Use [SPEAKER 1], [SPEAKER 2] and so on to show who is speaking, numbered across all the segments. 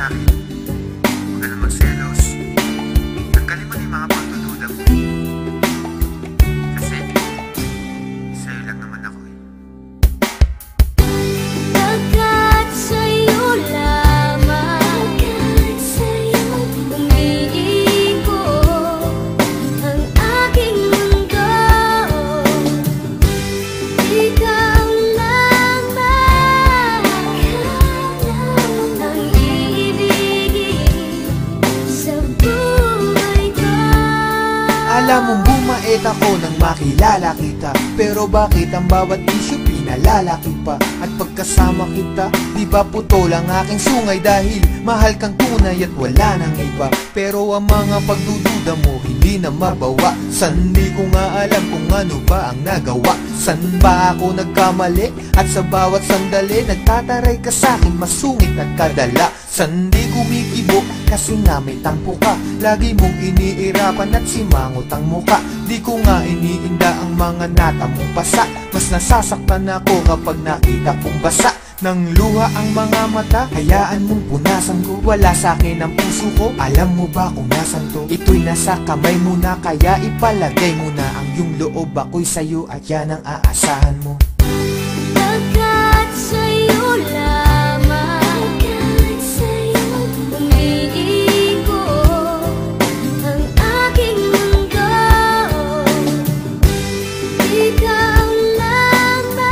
[SPEAKER 1] sa'kin. Huwag ka na magselos. Tanggalin mo na yung mga pagdududa mo. Kasi, sa'yo lang naman ako eh.
[SPEAKER 2] Agad sa'yo lamang, agad sa'yo umiikot ang aking mundo. Ikaw lamang ang iibigin sa buhay ko.
[SPEAKER 3] Alam mong bumait ako nang makilala kita, pero bakit ang bawat isyu pinalalaki pa? At pagkasama kita, di ba putol ang aking sungay? Dahil mahal kang tunay at wala nang iba. Pero ang mga pagdududa mo hindi na mabawa. San di ko nga alam kung ano ba ang nagawa. San ba ako nagkamali? At sa bawat sandali nagtataray ka sa'kin, masungit at kadala. San di kumikibo kasi nga may tampo ka. Lagi mong iniirapan at simangot ang muka. Di ko nga iniinda ang mga nata mong pasa. Mas nasasaktan ako kapag nakita kong basa ng luha ang mga mata. Hayaan mong punasan ko, wala sa'kin ang puso ko. Alam mo ba kung nasan to? Ito'y nasa kamay mo na, kaya ipalagay mo na ang iyong loob. Ako'y sa'yo at yan ang aasahan mo.
[SPEAKER 2] Agad sa'yo lamang, agad sa'yo umiikot ang aking mundo. Ikaw lamang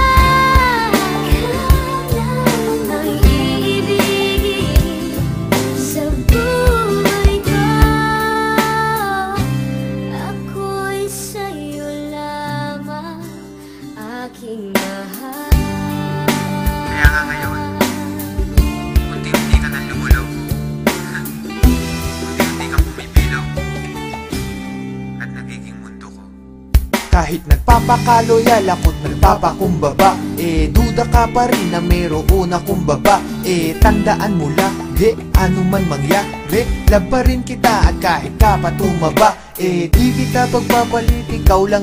[SPEAKER 2] ang iibigin sa buhay ko. Ako'y sa'yo lamang, aking mahal.
[SPEAKER 1] Kaya nga ngayon, unti-unti ka nang lumulaw. Unti-unti kang bumibilaw. At nagiging mundo ko.
[SPEAKER 3] Kahit nagpapakaloyal ako't nagpapakumbaba, duda ka pa rin na mayroon akong baba. Tandaan mo lagi, ano man mangyari, love pa rin kita at kahit ka pa tumaba. Di kita pagpapalit, ikaw lang